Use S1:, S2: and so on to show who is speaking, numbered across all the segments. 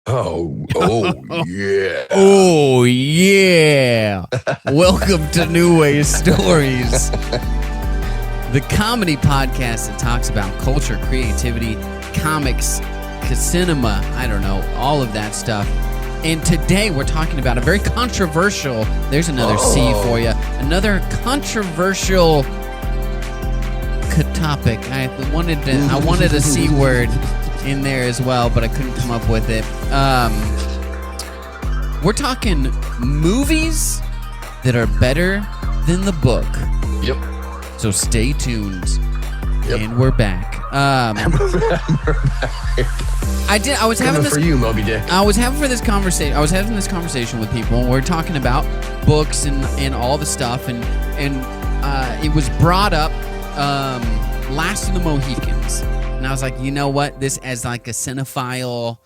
S1: Yeah.
S2: Oh, yeah. Welcome to New Way Stories, the comedy podcast that talks about culture, creativity, comics, cinema, I don't know, all of that stuff. And today we're talking about a very controversial, there's another C for you, another controversial topic. I wanted a C word in there as well, but I couldn't come up with it. We're talking movies that are better than the book.
S1: Yep.
S2: So stay tuned.
S1: Yep.
S2: And we're back. I was having this
S1: for you, Moby Dick.
S2: I was having this conversation with people, and we're talking about books and all the stuff, and it was brought up Last of the Mohicans. And I was like, you know what? This, as like a cinephile,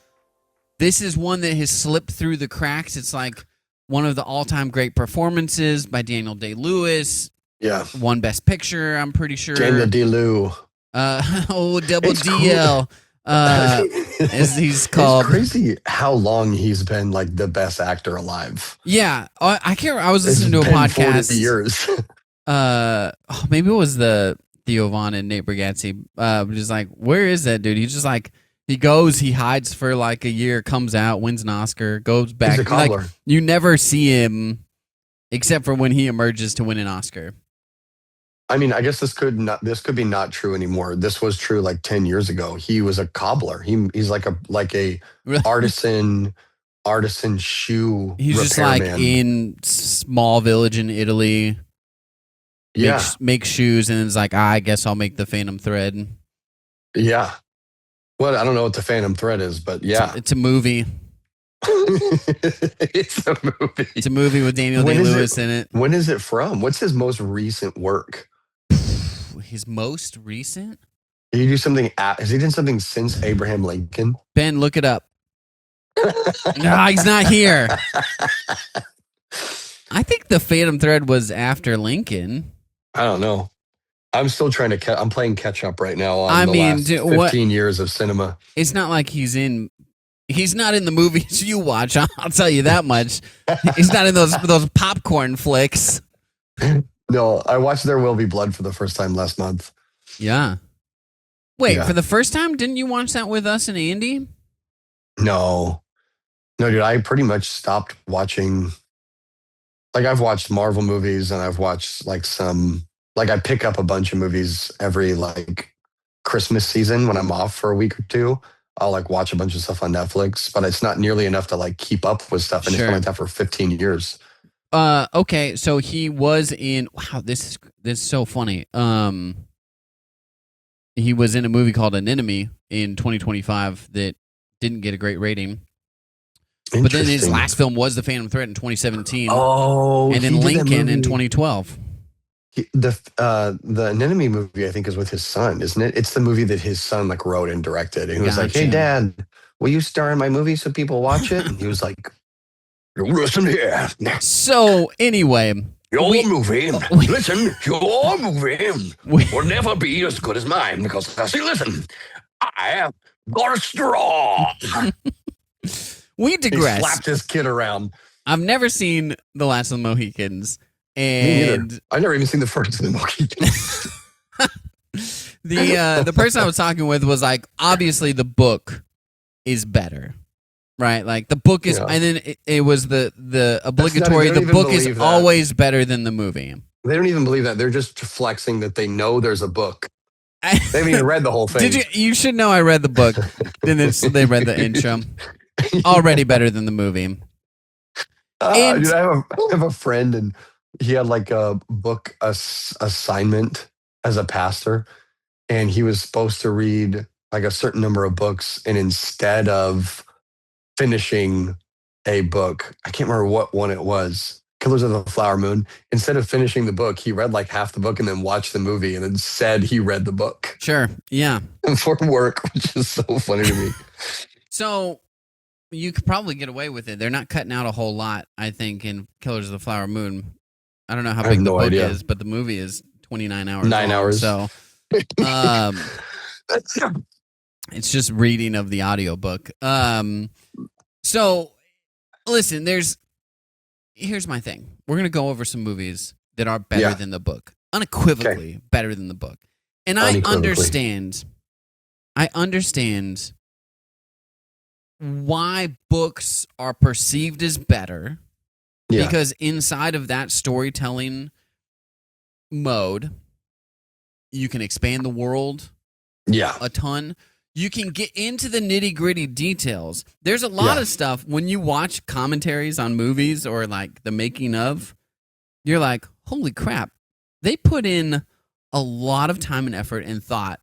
S2: this is one that has slipped through the cracks. It's like one of the all-time great performances by Daniel Day-Lewis.
S1: Yeah.
S2: Won Best Picture, I'm pretty sure.
S1: Daniel Day-Lewis.
S2: Double DL. As he's called.
S1: It's crazy how long he's been like the best actor alive.
S2: Yeah. I can't. I was listening to a podcast.
S1: 40 years.
S2: Maybe it was the Theo Von and Nate Bargatze. Just like, where is that dude? He's just like, he goes, he hides for like a year, comes out, wins an Oscar, goes back.
S1: He's a cobbler.
S2: Like, you never see him except for when he emerges to win an Oscar.
S1: I mean, I guess this could be not true anymore. This was true like 10 years ago. He was a cobbler. He's like a artisan shoe.
S2: He's just like in small village in Italy. Make shoes, and it's like, I guess I'll make the Phantom Thread.
S1: Yeah. Well, I don't know what the Phantom Thread is, but yeah.
S2: It's a movie.
S1: It's a movie.
S2: It's a movie with Daniel Day-Lewis in it.
S1: When is it from? What's his most recent work?
S2: His most recent?
S1: Did he do something? Has he done something since Abraham Lincoln?
S2: Ben, look it up. No, he's not here. I think the Phantom Thread was after Lincoln.
S1: I don't know. I'm still trying to. I'm playing catch up right now on last 15 years of cinema.
S2: It's not like he's not in the movies you watch. I'll tell you that much. He's not in those popcorn flicks.
S1: No, I watched There Will Be Blood for the first time last month.
S2: Yeah. Wait, for the first time? Didn't you watch that with us and Andy?
S1: No, dude. I pretty much stopped watching. Like, I've watched Marvel movies, and I've watched like some. Like, I pick up a bunch of movies every like Christmas season when I'm off for a week or two. I'll like watch a bunch of stuff on Netflix, but it's not nearly enough to like keep up with stuff. And It's been like that for 15 years.
S2: Okay, so he was in. Wow, this is so funny. He was in a movie called Anemone in 2025 that didn't get a great rating. But then his last film was The Phantom Thread in 2017.
S1: Oh,
S2: and then Lincoln in 2012.
S1: The Anemone movie, I think, is with his son, isn't it? It's the movie that his son like wrote and directed. And he was like, "Hey, Dad, will you star in my movie so people watch it?" And he was like, "Listen here."
S2: So anyway,
S1: your movie will never be as good as mine because, see, listen, I got a straw.
S2: We digress.
S1: He slapped his kid around.
S2: I've never seen The Last of the Mohicans.
S1: And I've never even seen the first of the Mohicans.
S2: The person I was talking with was like, obviously the book is better, right? Like the book is, and then it was the obligatory. The book is always better than the movie.
S1: They don't even believe that. They're just flexing that they know there's a book. They haven't even read the whole thing.
S2: Did you? You should know I read the book. Then they read the intro. Already better than the movie.
S1: Dude, I have a friend, and he had like a book assignment as a pastor, and he was supposed to read like a certain number of books, and instead of finishing a book, I can't remember what one it was, Killers of the Flower Moon, instead of finishing the book, he read like half the book and then watched the movie and then said he read the book.
S2: Sure, yeah.
S1: For work, which is so funny to me.
S2: So you could probably get away with it. They're not cutting out a whole lot, I think, in Killers of the Flower Moon. I don't know how big the book is, but the movie is 29 hours
S1: 9 hours.
S2: So it's just reading of the audiobook. So listen, here's my thing. We're gonna go over some movies that are better than the book, unequivocally better than the book. And I understand why books are perceived as better because inside of that storytelling mode, you can expand the world a ton. You can get into the nitty-gritty details. There's a lot of stuff when you watch commentaries on movies or like the making of, you're like, holy crap, they put in a lot of time and effort and thought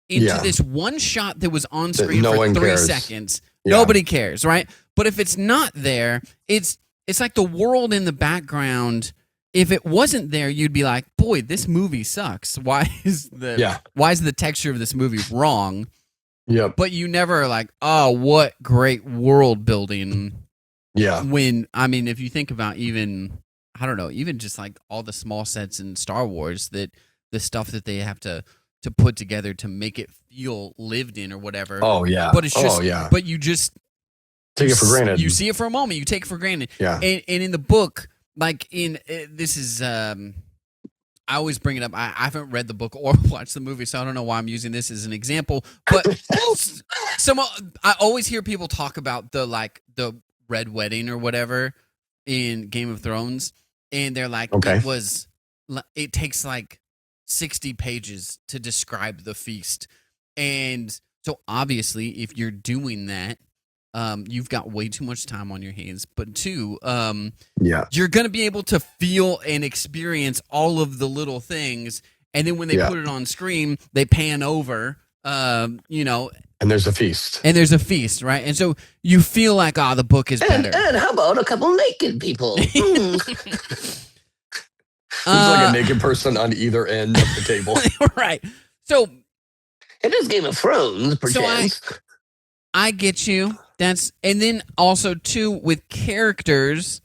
S2: into this one shot that was on screen for 3 seconds. Nobody cares, right? But if it's not there, it's like the world in the background. If it wasn't there, you'd be like, boy, this movie sucks. Why is the texture of this movie wrong?
S1: Yep.
S2: But you never are like, oh, what great world building.
S1: Yeah.
S2: When, I mean, if you think about even just like all the small sets in Star Wars, that the stuff that they have to put together to make it feel lived in or whatever.
S1: Oh, yeah.
S2: But it's just, but you just
S1: take it for granted.
S2: You see it for a moment, you take it for granted.
S1: Yeah.
S2: And in the book, like this is, I always bring it up. I haven't read the book or watched the movie, so I don't know why I'm using this as an example. But I always hear people talk about the Red Wedding or whatever in Game of Thrones, and they're like, it takes like 60 pages to describe the feast. And so obviously if you're doing that, you've got way too much time on your hands. But two, you're going to be able to feel and experience all of the little things. And then when they put it on screen, they pan over, and
S1: there's a feast.
S2: Right? And so you feel like, the book is better.
S3: And how about a couple naked people?
S1: There's like a naked person on either end of the table.
S2: Right. So
S3: it is Game of Thrones, perchance.
S2: So I get you. And then also too, with characters,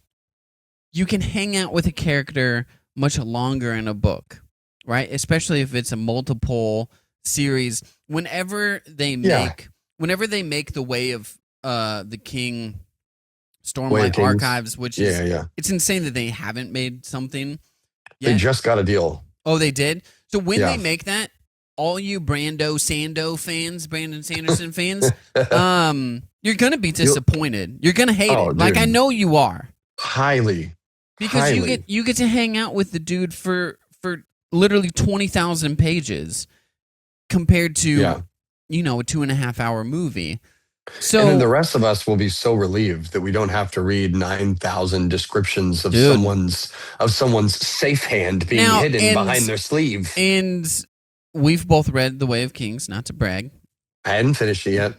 S2: you can hang out with a character much longer in a book, right? Especially if it's a multiple series. Whenever they make the Way of the King Stormlight Archives, which is it's insane that they haven't made something yet.
S1: They just got a deal.
S2: Oh, they did? So when they make that, all you Brandon Sanderson fans, you're going to be disappointed. You're going to hate it. Dude. Like, I know you are.
S1: Highly.
S2: Because you get to hang out with the dude for literally 20,000 pages compared to, a 2.5 hour movie. So,
S1: and then the rest of us will be so relieved that we don't have to read 9,000 descriptions of someone's safe hand being hidden behind their sleeve.
S2: And we've both read The Way of Kings, not to brag.
S1: I hadn't finished it yet.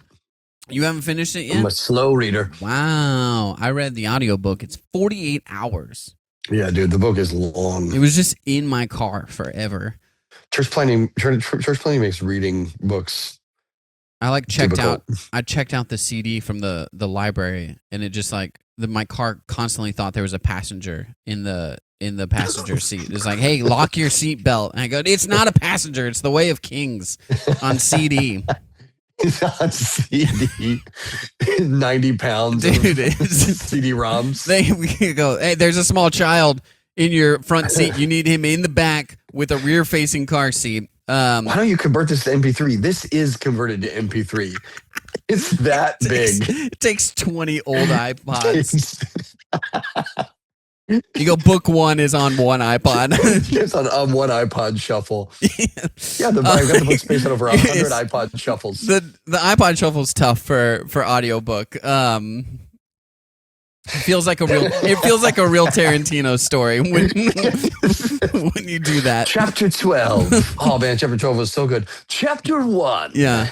S2: You haven't finished it yet?
S1: I'm a slow reader.
S2: Wow. I read the audiobook. It's 48 hours.
S1: Yeah, dude, the book is long.
S2: It was just in my car forever.
S1: Church planning makes reading books.
S2: I checked out the CD from the library, and it just my car constantly thought there was a passenger in the passenger seat. It's like, hey, lock your seatbelt. And I go, it's not a passenger. It's The Way of Kings on CD.
S1: It's on CD. 90 pounds
S2: dude,
S1: of CD-ROMs.
S2: We go, hey, there's a small child in your front seat. You need him in the back with a rear-facing car seat.
S1: Why don't you convert this to MP3? This is converted to MP3. It's that big.
S2: It takes 20 old iPods. You go, book one is on one iPod.
S1: It's on one iPod shuffle. Yeah, I've got the book space on over 100 iPod shuffles.
S2: The iPod shuffle is tough for audiobook. It feels like a real Tarantino story when you do that.
S1: Chapter 12. Oh man, chapter 12 was so good. Chapter 1.
S2: Yeah.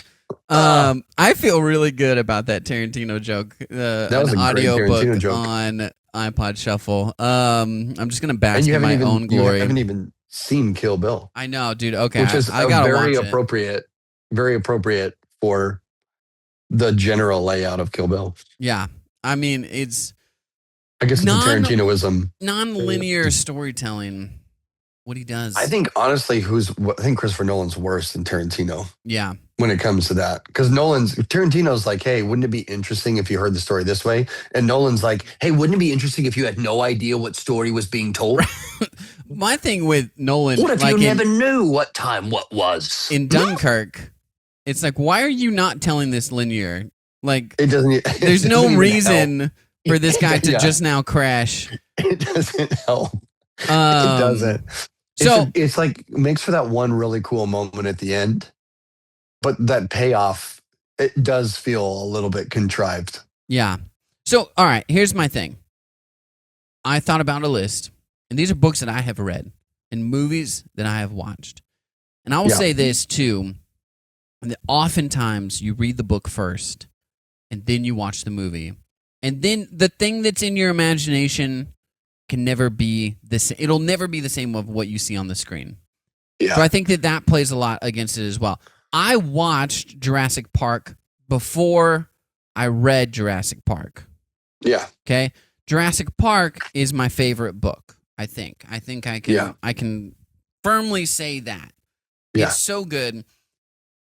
S2: I feel really good about that Tarantino joke.
S1: That was
S2: an
S1: a
S2: audio book
S1: joke
S2: on iPod Shuffle. I'm just gonna bask in my own glory.
S1: You haven't even seen Kill Bill.
S2: I know, dude. Okay,
S1: which is
S2: I gotta
S1: very
S2: watch
S1: appropriate, very appropriate for the general layout of Kill Bill.
S2: Yeah, I mean it's.
S1: I guess it's a Tarantinoism.
S2: Non-linear storytelling what he does.
S1: I think honestly, I think Christopher Nolan's worse than Tarantino
S2: Yeah.
S1: when it comes to that. Because Tarantino's like, hey, wouldn't it be interesting if you heard the story this way? And Nolan's like, hey, wouldn't it be interesting if you had no idea what story was being told?
S2: My thing with Nolan,
S3: What if
S2: like
S3: you never knew what time what was?
S2: in Dunkirk, it's like, why are you not telling this linear? Like,
S1: It doesn't.
S2: there's
S1: it
S2: no
S1: doesn't even
S2: reason
S1: help.
S2: for this guy to
S1: Yeah.
S2: just now crash.
S1: It doesn't help. It
S2: Um,
S1: doesn't.
S2: So
S1: It's like makes for that one really cool moment at the end, but that payoff it does feel a little bit contrived.
S2: yeah. So all right, here's my thing. I thought about a list, and these are books that I have read and movies that I have watched. And I will
S1: Yeah.
S2: say this too, that oftentimes you read the book first and then you watch the movie. And then the thing that's in your imagination can never be the same. It'll never be the same of what you see on the screen.
S1: Yeah.
S2: So I think that plays a lot against it as well. I watched Jurassic Park before I read Jurassic Park.
S1: Yeah.
S2: Okay? Jurassic Park is my favorite book, I think. I think I can firmly say that.
S1: Yeah.
S2: It's so good.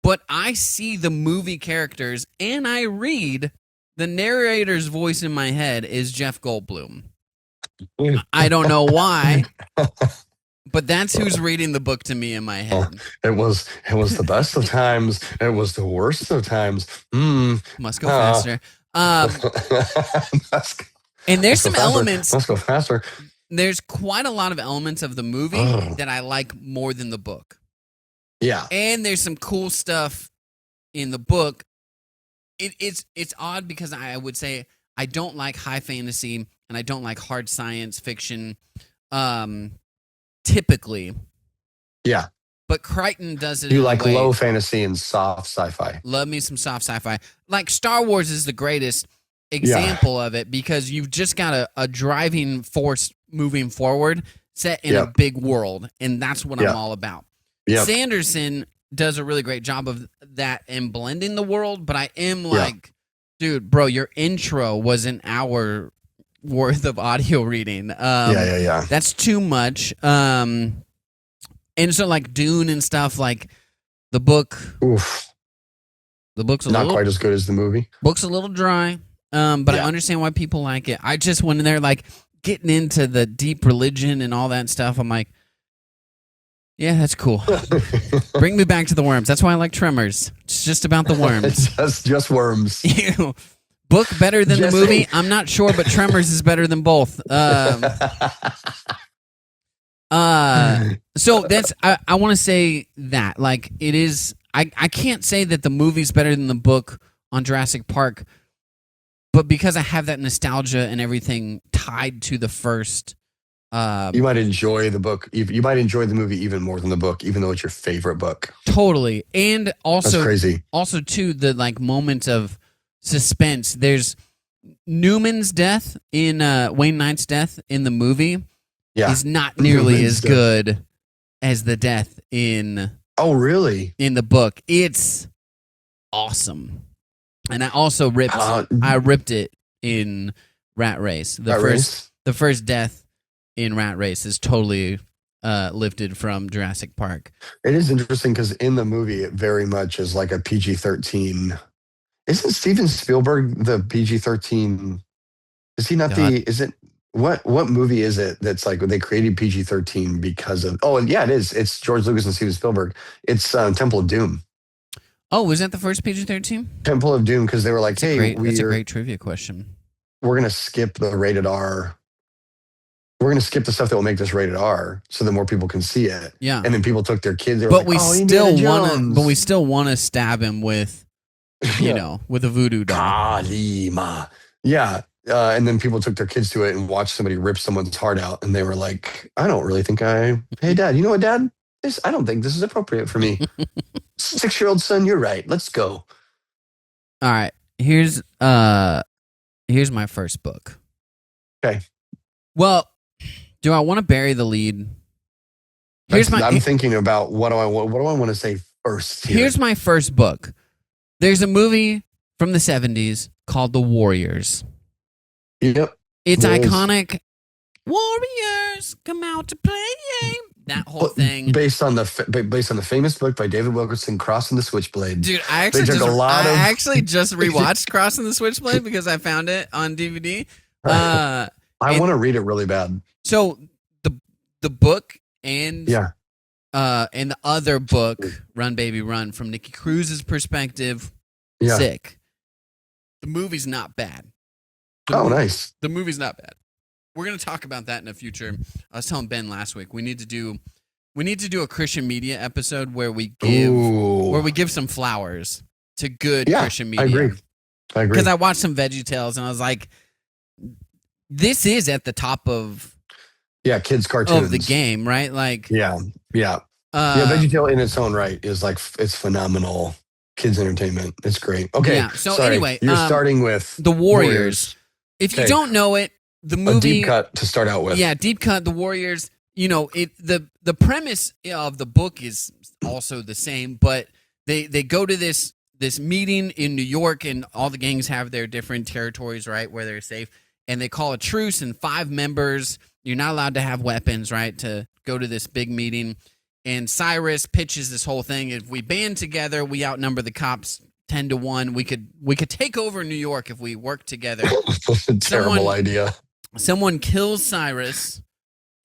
S2: But I see the movie characters and I read the narrator's voice in my head is Jeff Goldblum. I don't know why, but that's who's reading the book to me in my head.
S1: It was the best of times. It was the worst of times.
S2: Must go faster. And there's some elements.
S1: Let's go faster.
S2: There's quite a lot of elements of the movie that I like more than the book.
S1: Yeah.
S2: And there's some cool stuff in the book. It's odd because I would say I don't like high fantasy and I don't like hard science fiction typically.
S1: Yeah.
S2: But Crichton does it
S1: You
S2: in a
S1: like
S2: way.
S1: low fantasy and soft sci-fi.
S2: Love me some soft sci-fi. Like Star Wars is the greatest example of it because you've just got a driving force moving forward set in a big world, and that's what I'm all about.
S1: Yep.
S2: Sanderson does a really great job of that and blending the world, but I am like, dude, bro, your intro was an hour worth of audio reading.
S1: Yeah.
S2: That's too much. And so like Dune and stuff, like the book.
S1: Oof.
S2: The book's
S1: Not quite as good as the movie.
S2: Book's a little dry, but I understand why people like it. I just went in there like getting into the deep religion and all that stuff. I'm like, yeah, that's cool. Bring me back to the worms. That's why I like Tremors. It's just about the worms.
S1: just worms.
S2: Book better than the movie? I'm not sure, but Tremors is better than both. So that's I want to say that like it is. I can't say that the movie's better than the book on Jurassic Park, but because I have that nostalgia and everything tied to the first.
S1: You might enjoy the book. You might enjoy the movie even more than the book, even though it's your favorite book.
S2: Totally, and also
S1: that's crazy.
S2: Also, too, the like moment of suspense. There's Newman's death in Wayne Knight's death in the movie.
S1: Yeah,
S2: is not nearly as good as the death in.
S1: Oh, really?
S2: In the book, it's awesome, and I also ripped. I ripped it in Rat Race. The first death in Rat Race is totally lifted from Jurassic Park.
S1: It is interesting because in the movie, it very much is like a PG-13. Isn't Steven Spielberg the PG-13? Is he not Is it? What movie is it that's like they created PG-13 because of? Oh, yeah, it is. It's George Lucas and Steven Spielberg. It's Temple of Doom.
S2: Oh, was that the first PG-13?
S1: Temple of Doom because they were like, hey,
S2: that's a great trivia question.
S1: We're gonna skip the rated R. We're gonna skip the stuff that will make this rated R, so that more people can see it.
S2: Yeah,
S1: and then people took their kids.
S2: But we still want to stab him with, you know, with a voodoo doll.
S1: Kalima. Yeah. And then people took their kids to it and watched somebody rip someone's heart out, and they were like, "I don't really think Hey, Dad, you know what, Dad? I don't think this is appropriate for me." 6-year-old son, you're right. Let's go.
S2: All right. Here's my first book.
S1: Okay.
S2: Well, do I want to bury the lead?
S1: I'm thinking about what do I want to say first.
S2: Here's my first book. There's a movie from the 70s called The Warriors.
S1: Yep.
S2: It's iconic. Warriors come out to play. that whole thing.
S1: Based on the famous book by David Wilkerson, Crossing the Switchblade.
S2: Dude, I actually just rewatched Crossing the Switchblade because I found it on DVD.
S1: I want to read it really bad.
S2: So the book and the other book, Run Baby Run, from Nikki Cruz's perspective, sick. The movie's not bad.
S1: Nice.
S2: The movie's not bad. We're gonna talk about that in the future. I was telling Ben last week we need to do a Christian media episode where we give some flowers to good Christian media.
S1: I agree.
S2: Because I watched some VeggieTales and I was like, this is at the top of
S1: kids cartoons
S2: of the game, right? Like
S1: VeggieTale in its own right is like it's phenomenal kids entertainment. It's great. Okay,
S2: so anyway,
S1: you're starting with
S2: the Warriors. If you don't know it, the movie,
S1: a deep cut to start out with.
S2: Yeah, deep cut. The Warriors. You know, the premise of the book is also the same, but they go to this meeting in New York, and all the gangs have their different territories, right, where they're safe, and they call a truce, and 5 members. You're not allowed to have weapons, right, to go to this big meeting. And Cyrus pitches this whole thing. If we band together, we outnumber the cops 10-1. We could take over New York if we work together.
S1: Terrible idea.
S2: Someone kills Cyrus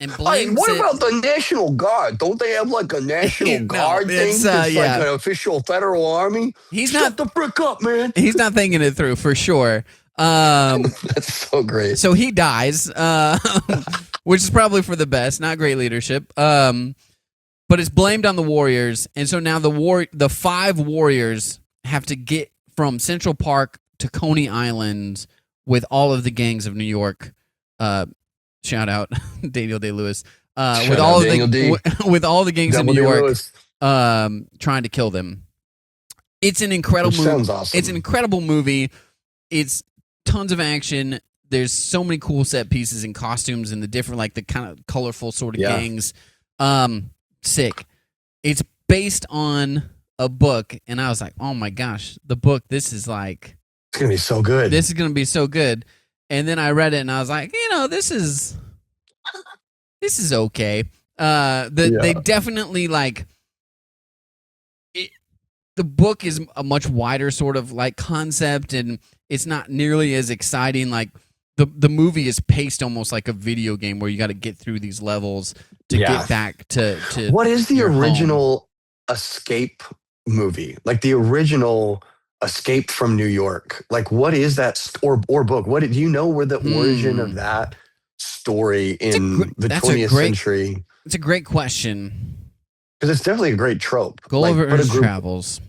S2: and blames
S1: what about the National Guard? Don't they have like a National Guard thing? It's like an official federal army. Shut the frick up, man.
S2: He's not thinking it through for sure.
S1: That's so great.
S2: So he dies, which is probably for the best. Not great leadership. But it's blamed on the Warriors, and so now the 5 Warriors have to get from Central Park to Coney Island with all of the gangs of New York. Shout out Daniel Day-Lewis. With all the gangs of New York trying to kill them. It's an incredible movie.
S1: Sounds awesome.
S2: It's an incredible movie. It's tons of action. There's so many cool set pieces and costumes and the different, like the kind of colorful sort of gangs. Sick. It's based on a book, and I was like, oh my gosh, the book, this is like...
S1: It's going to be so good.
S2: This is going to be so good. And then I read it, and I was like, this is okay. They definitely, like... The book is a much wider sort of, like, concept, and it's not nearly as exciting, like... The movie is paced almost like a video game where you got to get through these levels to get back to
S1: what is the original Escape movie? Like the original Escape from New York. Like what is that or book? What do you know where the origin of that story in the 20th century?
S2: It's a great question.
S1: Because it's definitely a great trope.
S2: Gulliver's Travels.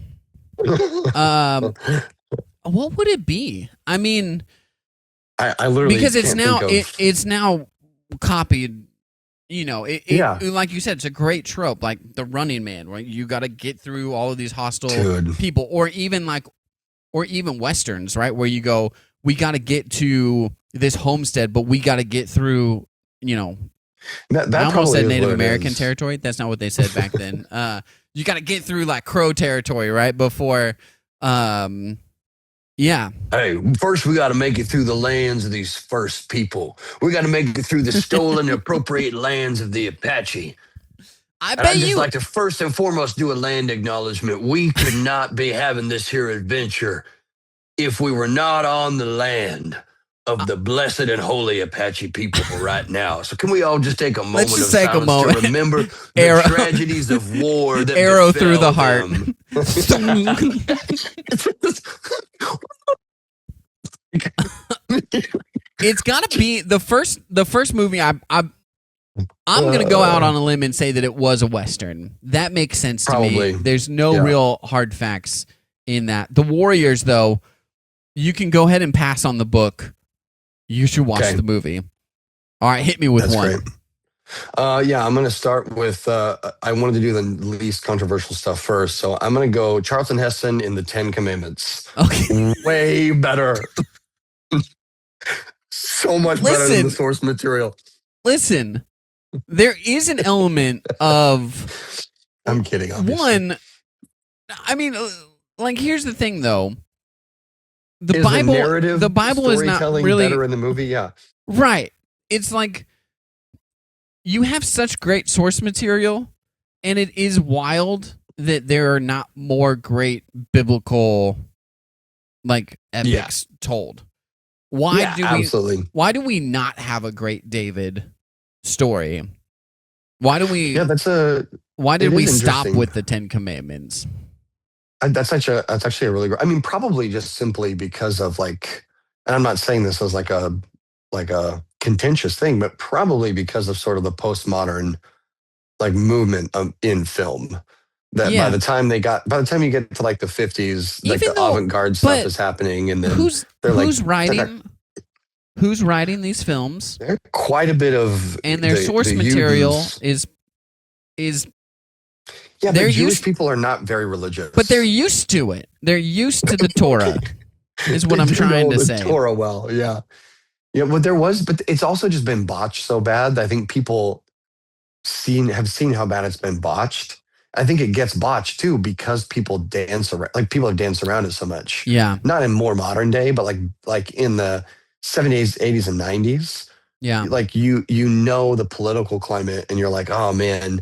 S2: What would it be? I mean,
S1: I literally
S2: because
S1: it's
S2: now copied. Like you said, it's a great trope, like the Running Man, right? You got to get through all of these hostile people, or even westerns, right? Where you go, we got to get to this homestead, but we got to get through.
S1: That
S2: I almost said Native American territory. That's not what they said back then. You got to get through like Crow territory, right? Before.
S1: Hey, first we got to make it through the lands of these first people. We got to make it through the stolen and appropriate lands of the Apache. I'd just like to first and foremost do a land acknowledgement. We could not be having this here adventure if we were not on the land of the blessed and holy Apache people right now. So can we all just take a moment of silence to remember the tragedies of war that
S2: arrow through the heart. It's got to be the first movie. I'm going to go out on a limb and say that it was a Western. That makes sense to me. There's no real hard facts in that. The Warriors, though, you can go ahead and pass on the book. You should watch the movie. All right, hit me with one.
S1: Great. I'm going to start with, I wanted to do the least controversial stuff first. So I'm going to go Charlton Heston in the 10 Commandments.
S2: Okay.
S1: Way better. So much better than the source material.
S2: Listen, there is an element of...
S1: I'm kidding, obviously.
S2: One, I mean, like, here's the thing, though. The Bible is not really
S1: better in the movie,
S2: right. It's like you have such great source material, and it is wild that there are not more great biblical like epics told. Why
S1: Yeah,
S2: do
S1: absolutely.
S2: why do we not have a great David story? Why do we
S1: Yeah,
S2: why did
S1: it
S2: we
S1: is
S2: stop
S1: interesting.
S2: with the 10 commandments?
S1: That's actually a really great. I mean, probably just simply because of like, and I'm not saying this as like a contentious thing, but probably because of sort of the postmodern like movement in film. That
S2: Yeah.
S1: by the time you get to like the 50s, like
S2: Even
S1: the
S2: though
S1: avant-garde stuff
S2: but
S1: is happening, and then
S2: who's
S1: they're like
S2: who's
S1: they're not,
S2: writing who's writing these films,
S1: they're quite a bit of
S2: and their source
S1: the
S2: material
S1: Judens.
S2: is
S1: Yeah,
S2: they're
S1: but Jewish
S2: used
S1: people are not very religious.
S2: but they're used to it. They're used to the
S1: Okay.
S2: Torah is what
S1: They
S2: I'm
S1: do
S2: trying
S1: know
S2: to
S1: the
S2: say.
S1: Torah well. Yeah. Yeah, but it's also just been botched so bad that I think people have seen how bad it's been botched. I think it gets botched too because people dance around, like people have danced around it so much.
S2: Yeah.
S1: Not in more modern day, but like in the 70s, 80s, and 90s.
S2: Yeah.
S1: Like you know the political climate, and you're like, oh man,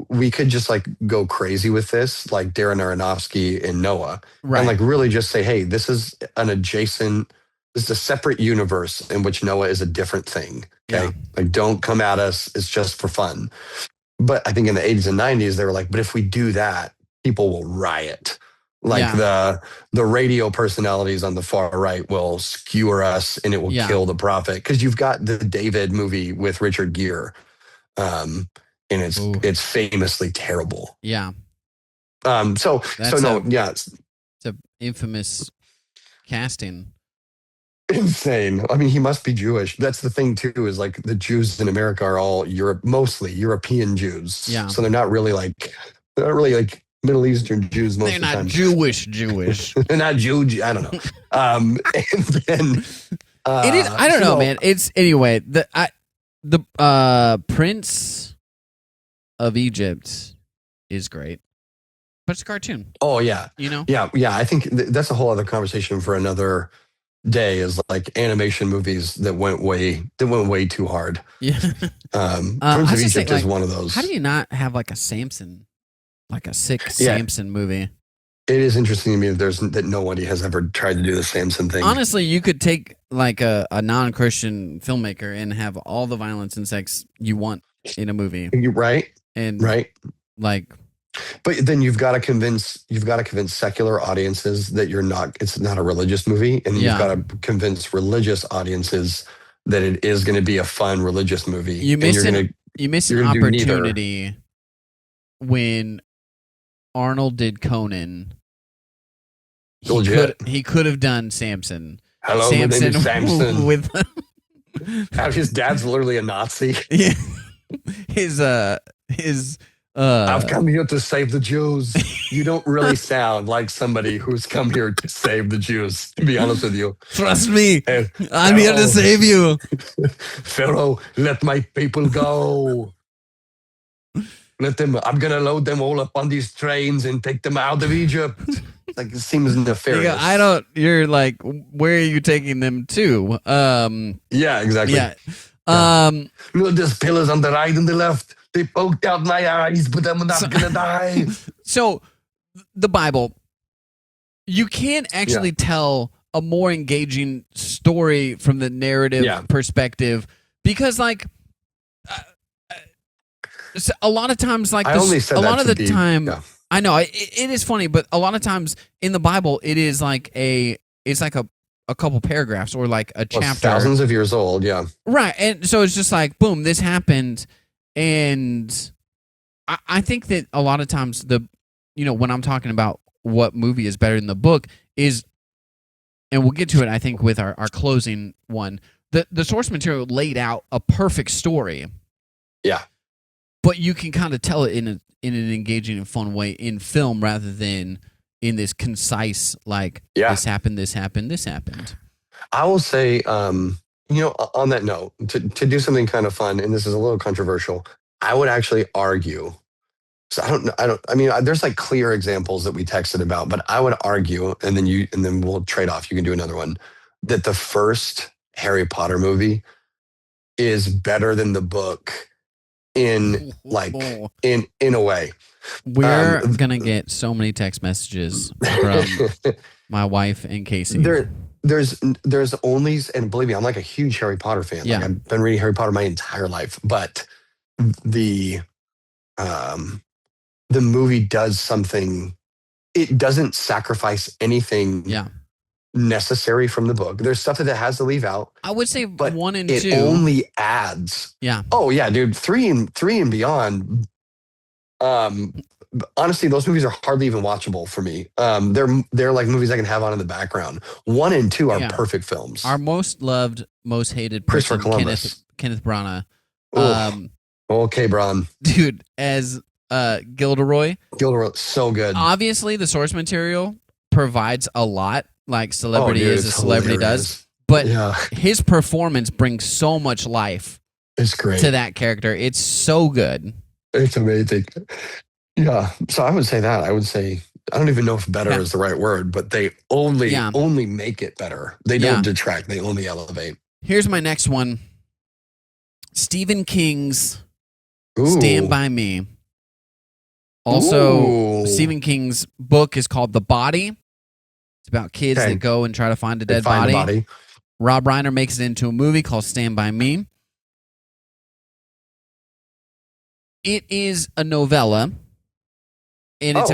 S1: we could just like go crazy with this, like Darren Aronofsky and Noah, and
S2: Right.
S1: like really just say, hey, this is a separate universe in which Noah is a different thing. Okay.
S2: Yeah.
S1: Like don't come at us. It's just for fun. But I think in the 80s and 90s, they were like, but if we do that, people will riot. Like
S2: Yeah.
S1: the radio personalities on the far right will skewer us and it will
S2: Yeah.
S1: kill the prophet. Because you've got the David movie with Richard Gere. And
S2: Ooh.
S1: it's famously terrible.
S2: Yeah.
S1: So no, yeah,
S2: It's an infamous casting.
S1: insane. I mean, he must be Jewish. That's the thing too, is like the Jews in America are all mostly European Jews.
S2: Yeah.
S1: So they're not really like Middle Eastern Jews most
S2: They're
S1: of the
S2: not
S1: time.
S2: Jewish.
S1: They're not Jew. I don't know. And then
S2: It is. I don't know, man. It's anyway. The Prince of Egypt is great, but it's a cartoon.
S1: Oh yeah,
S2: You know.
S1: yeah. I think that's a whole other conversation for another day. Is like animation movies that went way too hard.
S2: Yeah.
S1: Prince of Egypt is one of those.
S2: How do you not have like a Samson, like a sick Samson movie?
S1: It is interesting to me that nobody has ever tried to do the Samson thing.
S2: Honestly, you could take like a non-Christian filmmaker and have all the violence and sex you want in a movie.
S1: Right.
S2: And like,
S1: but then you've got to convince secular audiences that it's not a religious movie, and you've got to convince religious audiences that it is going to be a fun religious movie.
S2: You miss an opportunity when Arnold did Conan. He could have done Samson.
S1: Hello,
S2: Samson,
S1: my name is Samson.
S2: with
S1: his dad's literally a Nazi.
S2: Yeah.
S1: I've come here to save the Jews. You don't really sound like somebody who's come here to save the Jews, to be honest with you.
S2: Trust me. I'm here to save you.
S1: Pharaoh, let my people go. I'm going to load them all up on these trains and take them out of Egypt. Like, it seems nefarious.
S2: You're like, where are you taking them to?
S1: Yeah, exactly.
S2: Yeah.
S1: There's pillars on the right and the left. They poked out my eyes, but I'm not going to die.
S2: So, the Bible, you can't actually tell a more engaging story from the narrative perspective because, like, a lot of times, like, I know it is funny, but a lot of times in the Bible, it's like a couple paragraphs or like a chapter,
S1: thousands of years old,
S2: right. And so it's just like, boom, this happened, and I think that a lot of times when I'm talking about what movie is better than the book is, and we'll get to it, I think, with our closing one, the source material laid out a perfect story, but you can kind of tell it in an engaging and fun way in film rather than in this concise, like, this happened, this happened, this happened.
S1: I will say, on that note, to do something kind of fun, and this is a little controversial, I would actually argue. So I mean, there's like clear examples that we texted about, but I would argue, and then we'll trade off. You can do another one, that the first Harry Potter movie is better than the book in like in a way.
S2: We're gonna get so many text messages from my wife and Casey.
S1: There's only, and believe me, I'm like a huge Harry Potter fan.
S2: Yeah.
S1: Like I've been reading Harry Potter my entire life, but the the movie does something. It doesn't sacrifice anything
S2: Yeah.
S1: necessary from the book. There's stuff that it has to leave out.
S2: I would say
S1: but
S2: 1 and
S1: it
S2: 2
S1: only adds.
S2: Yeah.
S1: Oh yeah, dude. Three and beyond. Honestly, those movies are hardly even watchable for me. They're like movies I can have on in the background. 1 and 2 are perfect films.
S2: Our most loved, most hated person, Kenneth Branagh.
S1: Okay, Bron.
S2: Dude, as Gilderoy.
S1: Gilderoy, so good.
S2: Obviously, the source material provides a lot, like Celebrity as a celebrity does. But his performance brings so much life.
S1: It's great
S2: to that character. It's so good.
S1: It's amazing. Yeah. So I would say that. I would say, I don't even know if better is the right word, but they only make it better. They don't detract. They only elevate.
S2: Here's my next one. Stephen King's Stand By Me. Also, Stephen King's book is called The Body. It's about kids that go and try to find a dead body. Rob Reiner makes it into a movie called Stand By Me. It is a novella, and it's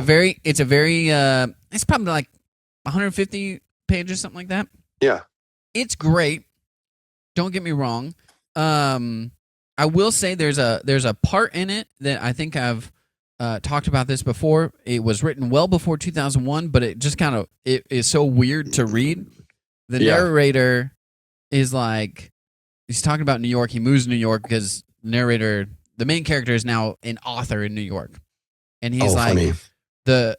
S2: probably like 150 pages, something like that.
S1: Yeah.
S2: It's great. Don't get me wrong. I will say there's a part in it that I think I've talked about this before. It was written well before 2001, but it just kind of it is so weird to read. The narrator is like, he's talking about New York. He moves to New York because the main character is now an author in New York, and he's like the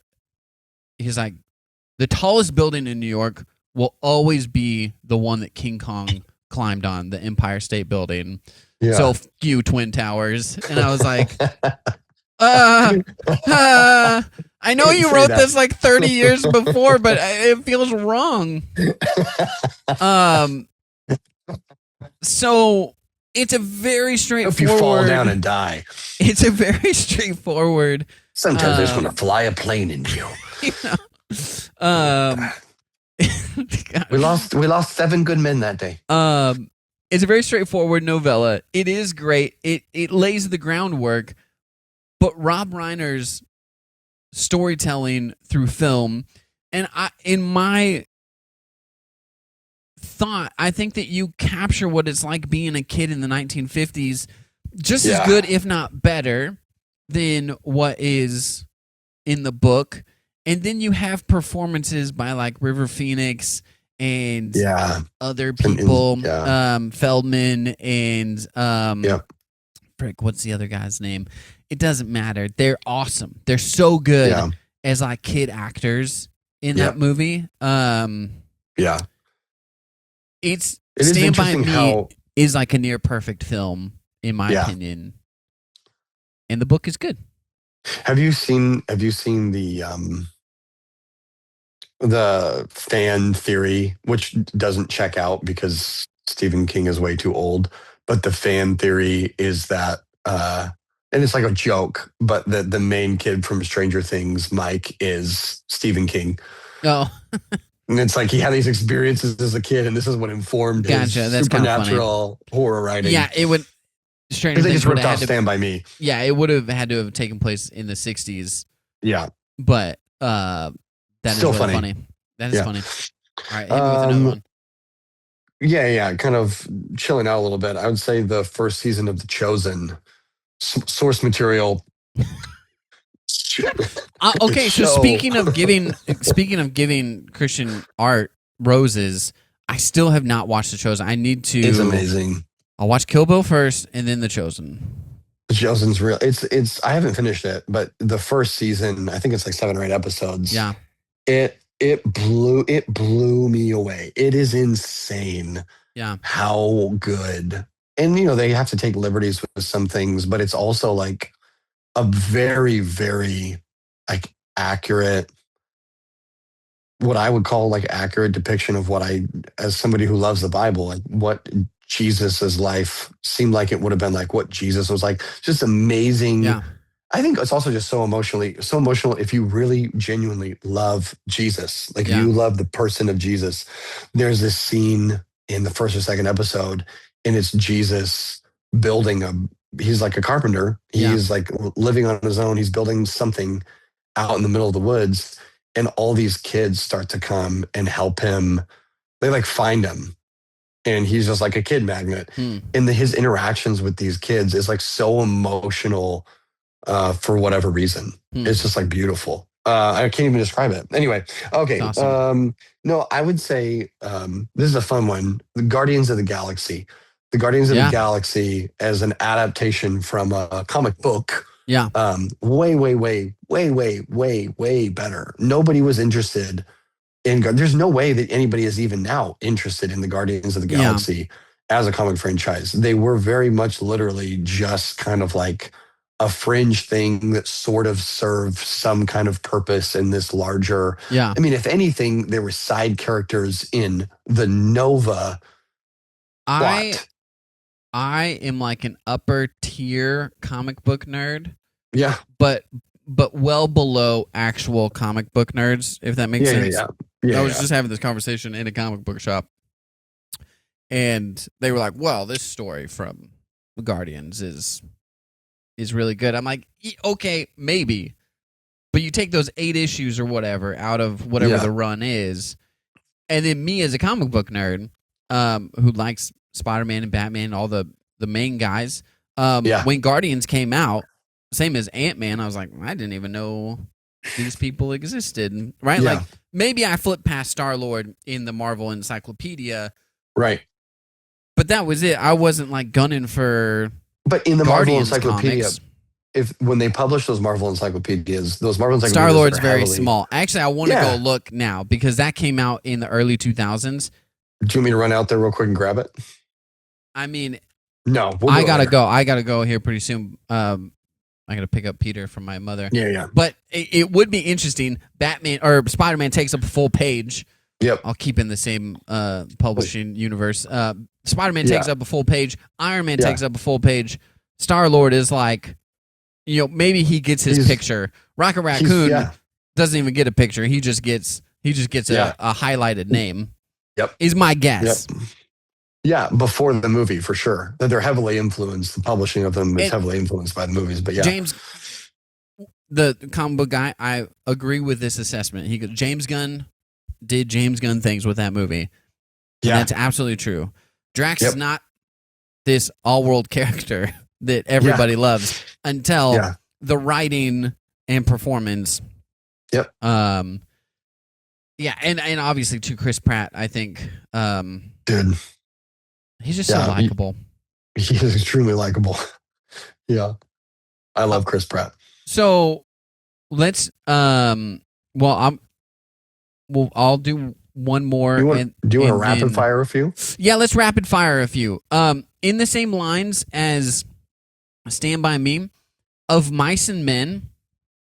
S2: tallest building in New York will always be the one that King Kong climbed on, the Empire State Building. Yeah. So few Twin Towers. And I was like, I know you wrote this like 30 years before, but it feels wrong. So it's a very straightforward.
S1: If you fall down and die.
S2: It's a very straightforward.
S1: Sometimes I just want to fly a plane into you. We lost 7 good men that day.
S2: It's a very straightforward novella. It is great. It lays the groundwork, but Rob Reiner's storytelling through film, and in my thought, I think that you capture what it's like being a kid in the 1950s just as good, if not better, than what is in the book. And then you have performances by like River Phoenix and other people, Feldman and frick, what's the other guy's name? It doesn't matter. They're awesome. They're so good as like kid actors in that movie. It's Stand By Me is like a near perfect film in my opinion, and the book is good.
S1: Have you seen the fan theory, which doesn't check out because Stephen King is way too old, but the fan theory is that and it's like a joke, but the main kid from Stranger Things, Mike, is Stephen King.
S2: Oh.
S1: And it's like he had these experiences as a kid, and this is what informed his supernatural horror writing.
S2: Yeah, it would. Stranger Things
S1: just ripped off Stand By Me.
S2: Yeah, it would have had to have taken place in the 60s.
S1: Yeah.
S2: But that is still really funny. That is funny. All right, hit me with another one.
S1: Yeah, kind of chilling out a little bit. I would say the first season of The Chosen, source material.
S2: Okay, so speaking of giving Christian art roses, I still have not watched The Chosen. I need to.
S1: It's amazing.
S2: I'll watch Kill Bill first, and then The Chosen.
S1: The Chosen's real. It's. I haven't finished it, but the first season, I think it's like 7 or 8 episodes.
S2: Yeah.
S1: It blew me away. It is insane.
S2: Yeah.
S1: How good. And they have to take liberties with some things, but it's also like a very, very like accurate, what I would call like accurate depiction of what as somebody who loves the Bible, like what Jesus's life seemed like it would have been like what Jesus was like. Just amazing.
S2: Yeah.
S1: I think it's also just so emotional if you really genuinely love Jesus. Like if
S2: Yeah.
S1: you love the person of Jesus. There's this scene in the first or second episode, and it's Jesus building he's like a carpenter.
S2: Yeah.
S1: He's like living on his own. He's building something out in the middle of the woods, and all these kids start to come and help him. They like find him, and he's just like a kid magnet. And his interactions with these kids is like so emotional for whatever reason. It's just like beautiful. I can't even describe it. Anyway, okay.
S2: Awesome.
S1: No, I would say this is a fun one. The Guardians of the Galaxy. The Guardians of the Galaxy as an adaptation from a comic book.
S2: Yeah.
S1: Way, way, way, way, way, way, way better. Nobody was interested in. There's no way that anybody is even now interested in the Guardians of the Galaxy as a comic franchise. They were very much literally just kind of like a fringe thing that sort of served some kind of purpose in this larger.
S2: Yeah.
S1: I mean, if anything, there were side characters in the Nova plot.
S2: I am like an upper tier comic book nerd.
S1: Yeah.
S2: But well below actual comic book nerds, if that makes sense. I was just having this conversation in a comic book shop, and they were like, well, this story from Guardians is really good. I'm like, okay, maybe. But you take those 8 issues or whatever out of whatever the run is, and then me as a comic book nerd who likes Spider-Man and Batman, all the main guys, when Guardians came out, same as Ant-Man, I was like, I didn't even know these people existed, right? Like, maybe I flipped past Star-Lord in the Marvel Encyclopedia.
S1: Right.
S2: But that was it. I wasn't like gunning for
S1: But in the
S2: Guardians
S1: Marvel Encyclopedia,
S2: comics.
S1: when they publish those Marvel Encyclopedias,
S2: Star-Lord's very small. Actually, I want to go look now because that came out in the early 2000s.
S1: Do you want me to run out there real quick and grab it?
S2: I mean,
S1: no,
S2: I gotta go. I gotta go here pretty soon. I gotta pick up Peter from my mother.
S1: Yeah.
S2: But it would be interesting. Batman or Spider-Man takes up a full page.
S1: Yep.
S2: I'll keep in the same publishing universe. Spider-Man takes up a full page. Iron Man takes up a full page. Star-Lord is like, maybe he gets his picture. Rocket Raccoon doesn't even get a picture. He just gets a highlighted name.
S1: Yep.
S2: Is my guess.
S1: Yep. Yeah, before the movie, for sure. That they're heavily influenced. The publishing of them is heavily influenced by the movies. But
S2: James, the comic book guy, I agree with this assessment. He goes, James Gunn did James Gunn things with that movie. And that's absolutely true. Drax is not this all-world character that everybody loves until the writing and performance.
S1: Yep.
S2: And obviously to Chris Pratt, I think.
S1: Dude.
S2: He's just so likable.
S1: He is extremely likable. Yeah. I love Chris Pratt.
S2: So let's I'll do one more.
S1: Do you want to rapid fire a few?
S2: Yeah, let's rapid fire a few. In the same lines as Stand By Me, Of Mice and Men.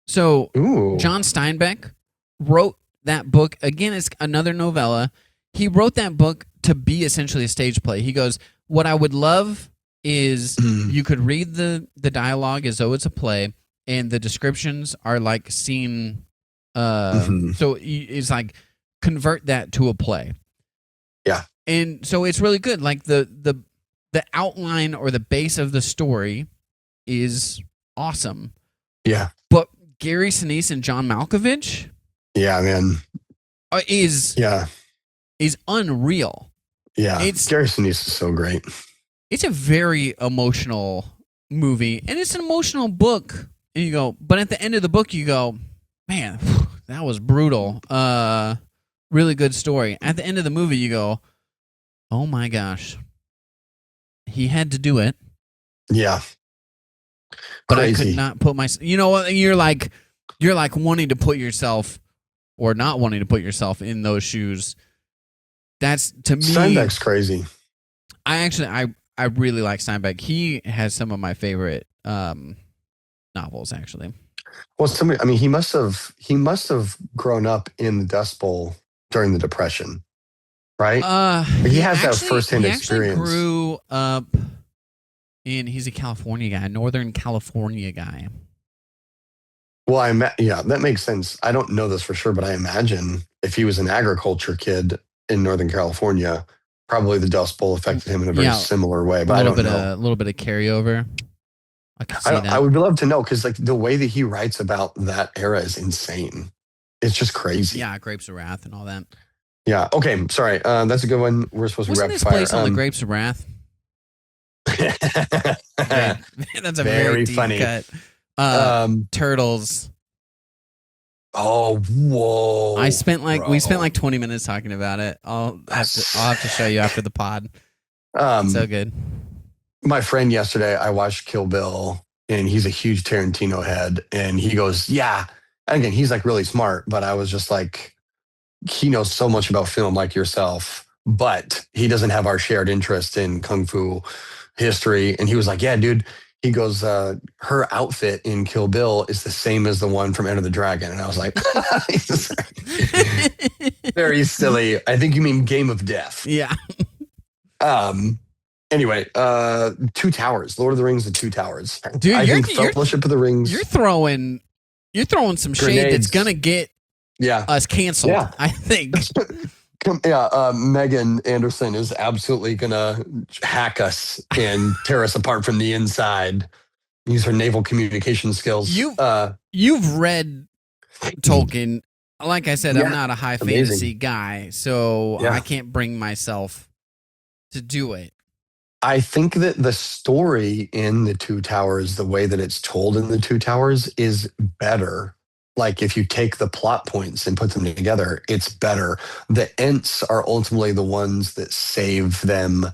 S2: So John Steinbeck wrote that book. Again, it's another novella. He wrote that book to be essentially a stage play. He goes, what I would love is you could read the dialogue as though it's a play, and the descriptions are like scene. So it's like convert that to a play.
S1: Yeah.
S2: And so it's really good. Like the outline or the base of the story is awesome.
S1: Yeah.
S2: But Gary Sinise and John Malkovich.
S1: Yeah, man.
S2: Is unreal.
S1: Yeah. Gary Sinise is so great.
S2: It's a very emotional movie, and it's an emotional book. And you go, but at the end of the book, you go, man, that was brutal. Really good story. At the end of the movie, you go, oh my gosh, he had to do it.
S1: Yeah.
S2: But
S1: Crazy.
S2: I could not put myself. You know what? You're like wanting to put yourself or not wanting to put yourself in those shoes. That's, to me,
S1: Steinbeck's crazy.
S2: I really like Steinbeck. He has some of my favorite novels, actually.
S1: Well, he must have grown up in the Dust Bowl during the Depression. right? He has that
S2: actually,
S1: firsthand
S2: he actually
S1: experience.
S2: grew up he's a California guy, Northern California guy.
S1: Well, yeah, that makes sense. I don't know this for sure, but I imagine if he was an agriculture kid in Northern California, probably the Dust Bowl affected him in a very
S2: Yeah,
S1: similar way. But I don't know.
S2: A little bit of carryover. I can see
S1: I
S2: that.
S1: would love to know because like the way that he writes about that era is insane. It's just crazy.
S2: Yeah, Grapes of Wrath and all that.
S1: Yeah. Okay. Sorry. That's a good one. We're supposed to
S2: Wasn't
S1: rapid
S2: this
S1: fire.
S2: place on the Grapes of Wrath? That's a very deep
S1: funny.
S2: cut. Turtles.
S1: Oh, whoa!
S2: We spent like 20 minutes talking about it. I'll have to show you after the pod. So good.
S1: My friend yesterday, I watched Kill Bill, and he's a huge Tarantino head, and he goes, "Yeah." And again, he's like really smart, but I was just like, he knows so much about film, like yourself, but he doesn't have our shared interest in kung fu history. And he was like, "Yeah, dude." He goes, her outfit in Kill Bill is the same as the one from Enter the Dragon. And I was like, very silly. I think you mean Game of Death.
S2: Yeah.
S1: Anyway, Two Towers, Lord of the Rings, The Two Towers.
S2: Dude,
S1: I think Fellowship of the Rings.
S2: You're throwing some shade that's gonna get us canceled.
S1: Yeah.
S2: I think.
S1: Megan Anderson is absolutely gonna hack us and tear us apart from the inside. Use her naval communication skills.
S2: You've read Tolkien. Like I said, I'm not a high fantasy guy, so I can't bring myself to do it.
S1: I think that the story in The Two Towers, the way that it's told in The Two Towers, is better. Like if you take the plot points and put them together, it's better. The Ents are ultimately the ones that save them.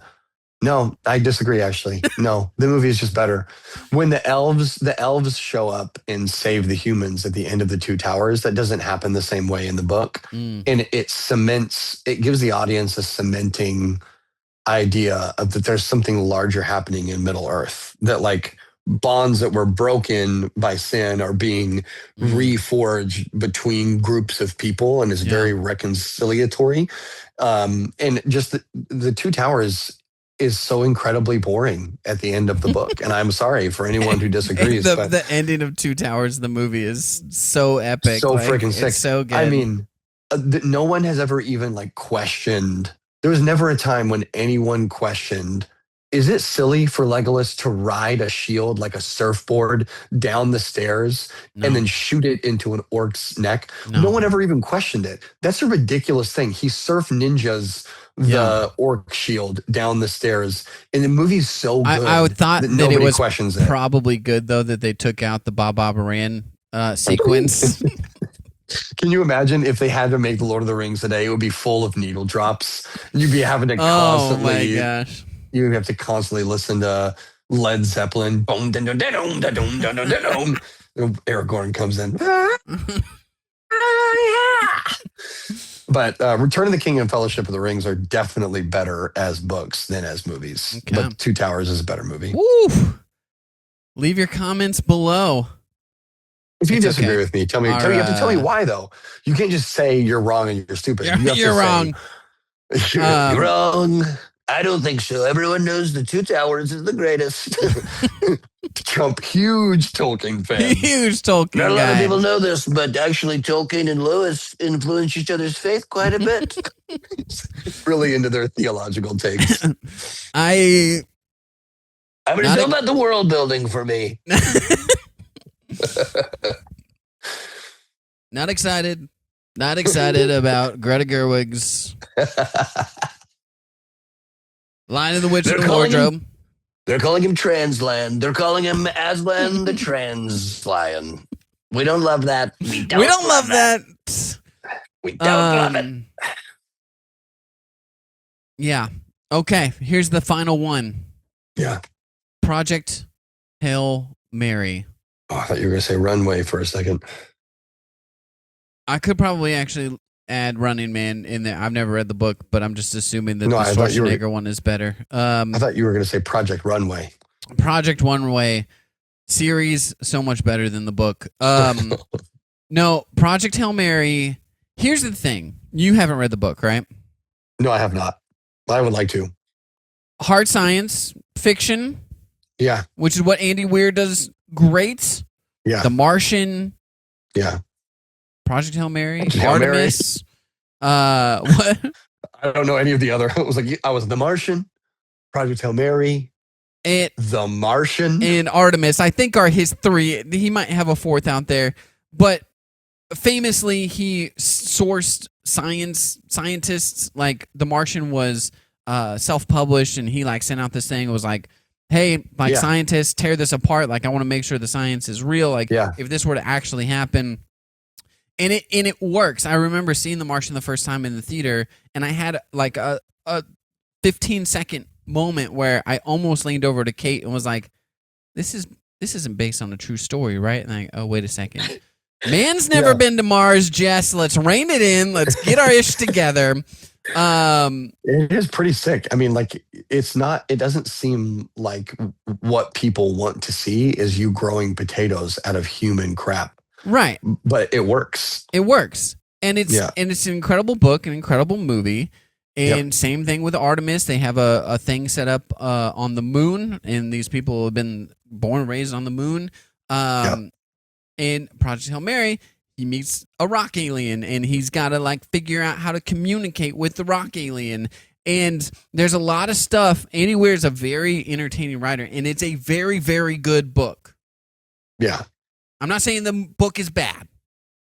S1: No, I disagree, actually. No, the movie is just better. When the elves show up and save the humans at the end of The Two Towers, that doesn't happen the same way in the book. And it gives the audience a cementing idea of that there's something larger happening in Middle Earth, that like bonds that were broken by sin are being reforged between groups of people, and is very reconciliatory. And just the Two Towers is so incredibly boring at the end of the book. And I'm sorry for anyone who disagrees. but
S2: the ending of Two Towers, the movie, is so epic.
S1: So freaking sick.
S2: It's so good.
S1: I mean, no one has ever even like questioned. There was never a time when anyone questioned, is it silly for Legolas to ride a shield like a surfboard down the stairs and then shoot it into an orc's neck? No one ever even questioned it. That's a ridiculous thing. He surf ninjas the orc shield down the stairs, and the movie's so good.
S2: I thought that it was
S1: questions it.
S2: Probably good though that they took out the Bob Oberon sequence.
S1: Can you imagine if they had to make The Lord of the Rings today? It would be full of needle drops. You'd be having to constantly.
S2: Oh my gosh!
S1: You have to constantly listen to Led Zeppelin. Aragorn comes in. But Return of the King and Fellowship of the Rings are definitely better as books than as movies. Okay. But Two Towers is a better movie.
S2: Woo! Leave your comments below.
S1: If you disagree with me, tell me. You have to tell me why, though. You can't just say you're wrong and you're stupid.
S2: You're wrong.
S1: You're wrong. I don't think so. Everyone knows The Two Towers is the greatest. Trump, huge Tolkien fan.
S2: Huge Tolkien
S3: Not a lot of people know this, but actually Tolkien and Lewis influenced each other's faith quite a bit.
S1: Really into their theological takes.
S3: I'm going to tell about the world building for me.
S2: Not excited. Not excited about Greta Gerwig's Lion in the Witch in the Wardrobe.
S3: They're calling him Transland. They're calling him Aslan the Trans Lion. We don't love that. We don't love that. We don't love it.
S2: Yeah. Okay. Here's the final one.
S1: Yeah.
S2: Project Hail Mary.
S1: Oh, I thought you were going to say Runway for a second.
S2: I could probably actually add Running Man in there. I've never read the book, but I'm just assuming that the Schwarzenegger one is better.
S1: I thought you were going to say Project Runway.
S2: Project Runway series, so much better than the book. No, Project Hail Mary. Here's the thing. You haven't read the book, right?
S1: No, I have not. I would like to.
S2: Hard science fiction,
S1: Yeah.
S2: which is what Andy Weir does great.
S1: Yeah.
S2: The Martian.
S1: Yeah.
S2: Project Hail Mary.
S1: Hail Mary.
S2: Artemis. What?
S1: I don't know any of the other. It was like I was The Martian, Project Hail Mary, The Martian,
S2: and Artemis. I think are his three. He might have a fourth out there, but famously he sourced scientists. Like The Martian was self-published, and he like sent out this thing. It was like, hey, like scientists, tear this apart. Like I want to make sure the science is real. Like if this were to actually happen. And it works. I remember seeing The Martian the first time in the theater, and I had like a 15-second moment where I almost leaned over to Kate and was like, this isn't based on a true story, right? And I, oh, wait a second. Man's never been to Mars, Jess. Let's rein it in. Let's get our ish together.
S1: It is pretty sick. I mean, like it doesn't seem like what people want to see is you growing potatoes out of human crap.
S2: Right.
S1: But it works.
S2: It works. And it's an incredible book, an incredible movie. And same thing with Artemis. They have a thing set up on the moon, and these people have been born and raised on the moon. In Project Hail Mary, he meets a rock alien, and he's got to like figure out how to communicate with the rock alien. And there's a lot of stuff. Andy Weir is a very entertaining writer, and it's a very, very good book.
S1: Yeah.
S2: I'm not saying the book is bad,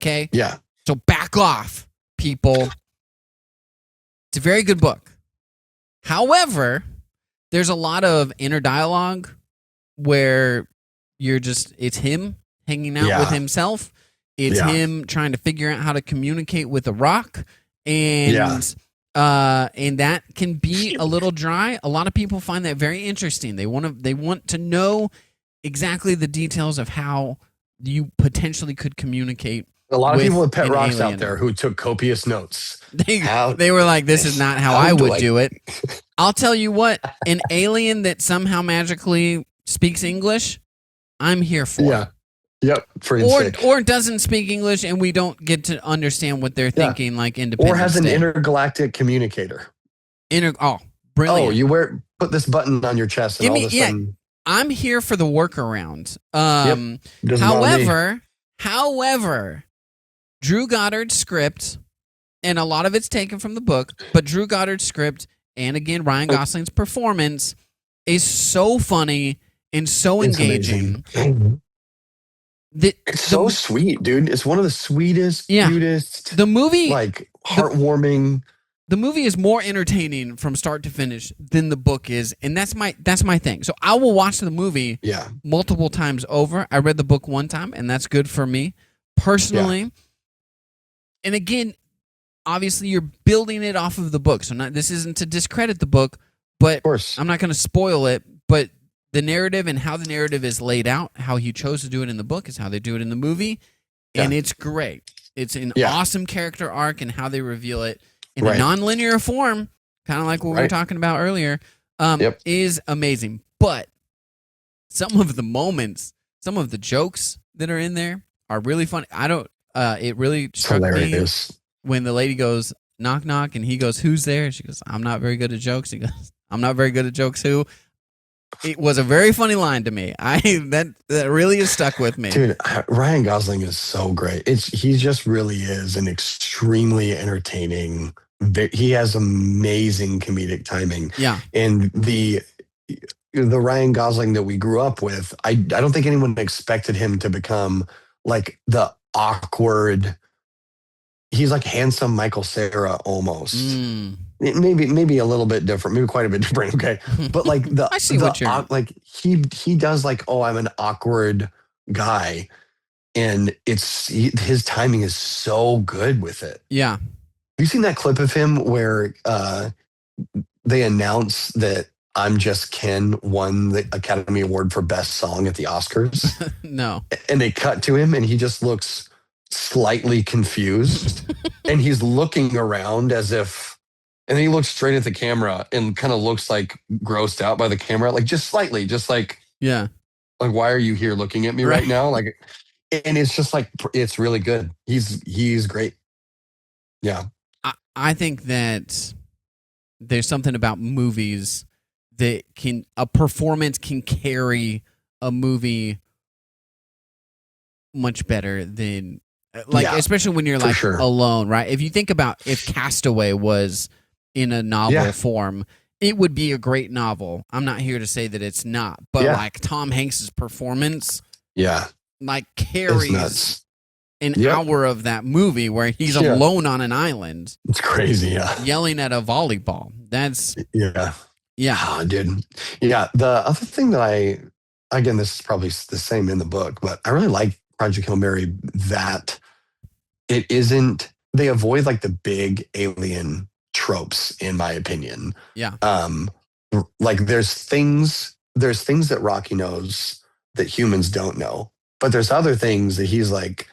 S2: okay?
S1: Yeah.
S2: So back off, people. It's a very good book. However, there's a lot of inner dialogue where it's him hanging out with himself. It's him trying to figure out how to communicate with a rock. And that can be a little dry. A lot of people find that very interesting. They want to know exactly the details of how you potentially could communicate.
S1: A lot of people with pet rocks out there who took copious notes.
S2: They were like, this is not how I would do it. I'll tell you what, an alien that somehow magically speaks English, I'm here for.
S1: Yeah. Yep.
S2: Or doesn't speak English and we don't get to understand what they're thinking, like Independence
S1: Or has an
S2: Day.
S1: Intergalactic communicator.
S2: Brilliant.
S1: Oh, you put this button on your chest and all of a sudden.
S2: I'm here for the workaround. However, Drew Goddard's script, and a lot of it's taken from the book, but Drew Goddard's script, and again, Ryan Gosling's performance is so funny and so engaging.
S1: It's so sweet, dude. It's one of the sweetest, cutest.
S2: The movie,
S1: like heartwarming.
S2: The movie is more entertaining from start to finish than the book is, and that's my thing. So I will watch the movie multiple times over. I read the book one time, and that's good for me personally. Yeah. And again, obviously, you're building it off of the book. So this isn't to discredit the book, but
S1: of course.
S2: I'm not going to spoil it. But the narrative and how the narrative is laid out, how he chose to do it in the book is how they do it in the movie, and it's great. It's an awesome character arc and how they reveal it in a non-linear form, kind of like what we were talking about earlier, is amazing. But some of the moments, some of the jokes that are in there are really funny. It really struck me when the lady goes, knock, knock, and he goes, who's there? She goes, I'm not very good at jokes. He goes, I'm not very good at jokes, who? It was a very funny line to me. That really is stuck with me.
S1: Dude, Ryan Gosling is so great. He just really is an extremely entertaining. He has amazing comedic timing.
S2: Yeah.
S1: And the Ryan Gosling that we grew up with, I don't think anyone expected him to become like the awkward. He's like handsome Michael Cera almost. Maybe a little bit different, maybe quite a bit different. Okay, but like
S2: I see what you're
S1: like he does like, oh, I'm an awkward guy, and his timing is so good with it.
S2: Yeah,
S1: have you seen that clip of him where they announce that "I'm Just Ken" won the Academy Award for Best Song at the Oscars?
S2: No,
S1: and they cut to him, and he just looks slightly confused, and he's looking around as if. And then he looks straight at the camera and kind of looks like grossed out by the camera, like just slightly, just like,
S2: like,
S1: why are you here looking at me right now? Like, and it's just like, it's really good. He's great. Yeah.
S2: I think that there's something about movies that a performance can carry a movie much better than especially when you're like
S1: sure.
S2: alone, right? If you think about if Castaway was in a novel form, it would be a great novel. I'm not here to say that it's not, but like Tom Hanks's performance, like carries an hour of that movie where he's alone on an island.
S1: It's crazy,
S2: yelling at a volleyball. That's
S1: Oh, dude. Yeah. The other thing that again, this is probably the same in the book, but I really like Project Hail Mary that it isn't, they avoid like the big alien tropes, in my opinion.
S2: Yeah.
S1: Like there's things that Rocky knows that humans don't know, but there's other things that he's like,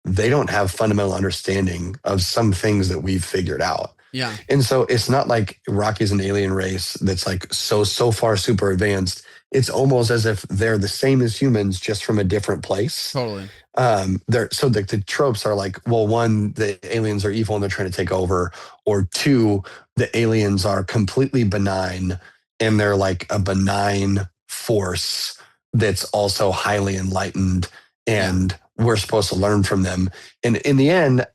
S1: they don't have fundamental understanding of some things that we've figured out.
S2: Yeah.
S1: And so it's not like Rocky's an alien race that's like so far super advanced. It's almost as if they're the same as humans, just from a different place.
S2: Totally.
S1: So the tropes are like, well, one, the aliens are evil and they're trying to take over, or two, the aliens are completely benign and they're like a benign force that's also highly enlightened, and we're supposed to learn from them. And in the end,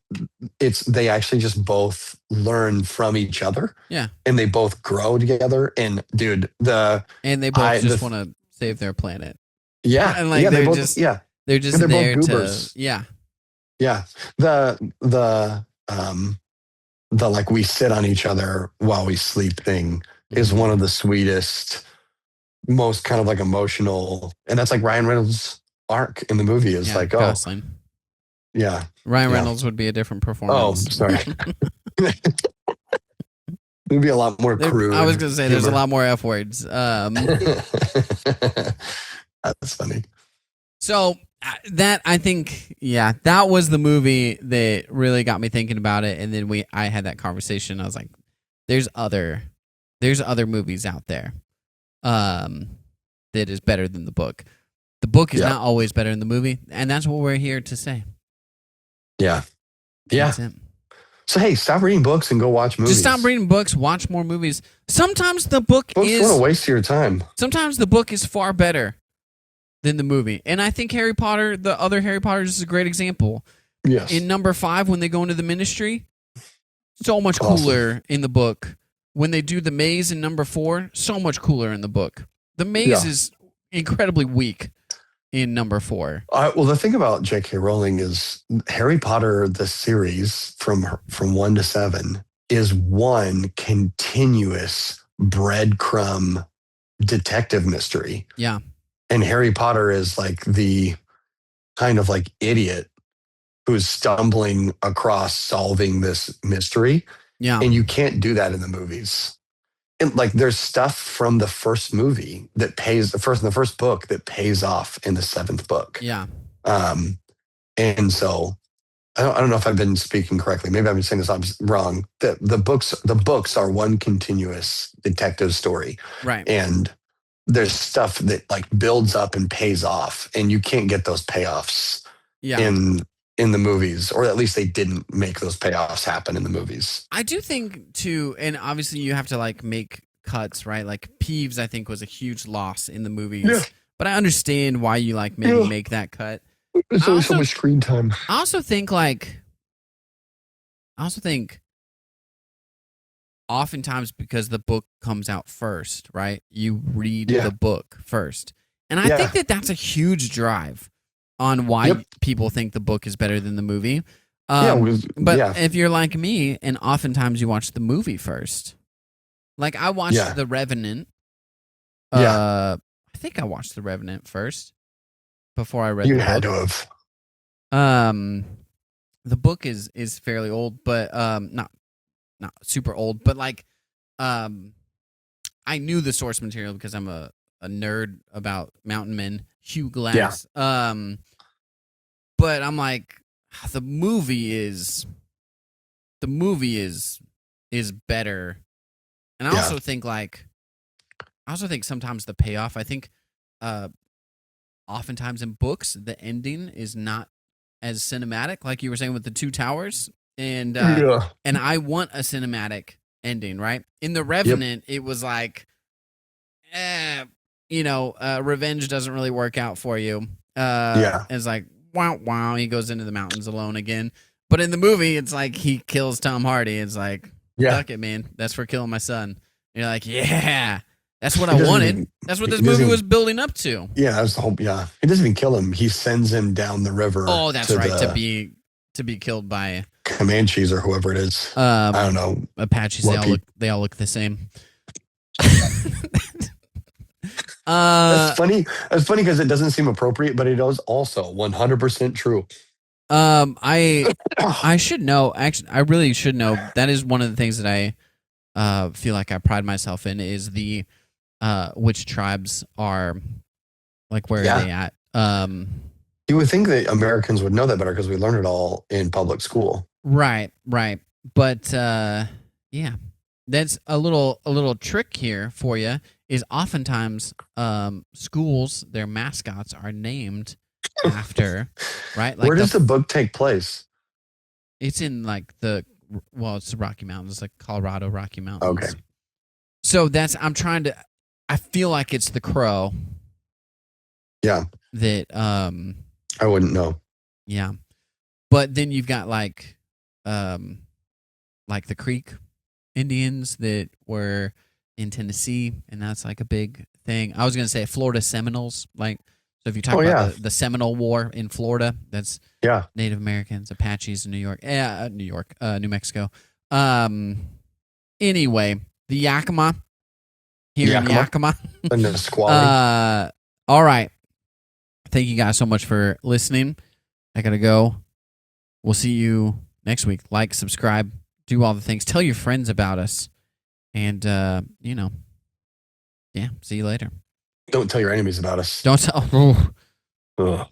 S1: they actually just both learn from each other.
S2: Yeah.
S1: And they both grow together. And dude,
S2: and they both just want to save their planet.
S1: Yeah.
S2: And like they're just there
S1: both
S2: to
S1: The like we sit on each other while we sleep thing is one of the sweetest, most kind of like emotional, and that's like Ryan Reynolds' arc in the movie is like,
S2: Gosling. Ryan Reynolds would be a different performance.
S1: Oh, sorry. There'd be a lot more crude.
S2: I was going to say there's a lot more F words.
S1: That's funny.
S2: So that, I think, that was the movie that really got me thinking about it. And then I had that conversation. I was like, there's other movies out there that is better than the book. The book is not always better than the movie, and that's what we're here to say.
S1: Yeah.
S2: That's it.
S1: So hey, stop reading books and go watch movies.
S2: Just stop reading books, watch more movies. Sometimes the books
S1: want to waste your time.
S2: Sometimes the book is far better than the movie. And I think Harry Potter, the other Harry Potters, is a great example.
S1: Yes.
S2: In number 5, when they go into the ministry, so much cooler in the book. When they do the maze in number 4, so much cooler in the book. The maze is incredibly weak in number 4.
S1: Well, the thing about J.K. Rowling is Harry Potter, the series from 1 to 7, is one continuous breadcrumb detective mystery.
S2: Yeah.
S1: And Harry Potter is like the kind of like idiot who's stumbling across solving this mystery.
S2: Yeah.
S1: And you can't do that in the movies. And like there's stuff from the first movie that pays the first book that pays off in the 7th book.
S2: Yeah.
S1: And so I don't know if I've been speaking correctly. Maybe I've been saying this wrong. The books are one continuous detective story.
S2: Right.
S1: And there's stuff that like builds up and pays off, and you can't get those payoffs in the movies, or at least they didn't make those payoffs happen in the movies.
S2: I do think too, and obviously you have to like make cuts, right? Like Peeves, I think, was a huge loss in the movies. Yeah. But I understand why you like maybe make that cut.
S1: There's only so much screen time.
S2: I also think oftentimes because the book comes out first, right? You read the book first. And I think that that's a huge drive on why people think the book is better than the movie. But if you're like me, and oftentimes you watch the movie first. Like I watched The Revenant. I think I watched The Revenant first before I read the book.
S1: You had to have.
S2: The book is fairly old, but not super old, but like I knew the source material because I'm a nerd about mountain men, Hugh Glass. But I'm like, the movie is better. And I also think sometimes the payoff, I think oftentimes in books the ending is not as cinematic, like you were saying with the Two Towers. And and I want a cinematic ending, right? In The Revenant, it was like, revenge doesn't really work out for you. It's like, wow, he goes into the mountains alone again. But in the movie, it's like he kills Tom Hardy. It's like, fuck it, man. That's for killing my son. And you're like, yeah, that's what I wanted. That's what this movie was building up to.
S1: Yeah, that's the whole. Yeah, he doesn't even kill him. He sends him down the river.
S2: Oh, that's right. To be killed by
S1: Comanches or whoever it is. I don't know.
S2: Apaches. They all look the same.
S1: That's funny. That's funny because it doesn't seem appropriate, but it is also 100% true.
S2: I should know. Actually, I really should know. That is one of the things that I feel like I pride myself in is the which tribes are like where are they at.
S1: You would think that Americans would know that better because we learned it all in public school.
S2: Right. But yeah, that's a little trick here for you. Is oftentimes schools, their mascots are named after, right? Like
S1: where does the book take place?
S2: It's in like it's the Rocky Mountains, like Colorado Rocky Mountains.
S1: Okay.
S2: So I feel like it's the crow.
S1: Yeah.
S2: That
S1: I wouldn't know.
S2: Yeah. But then you've got like the Creek Indians that were in Tennessee, and that's like a big thing. I was going to say Florida Seminoles, like, so if you talk about the Seminole War in Florida, that's Native Americans, Apaches in New York, New Mexico. Anyway, the Yakima here in Yakima.
S1: And the Squaw.
S2: All right. Thank you guys so much for listening. I got to go. We'll see you next week. Like, subscribe, do all the things. Tell your friends about us. And, see you later.
S1: Don't tell your enemies about us.
S2: Don't tell.
S1: Ugh.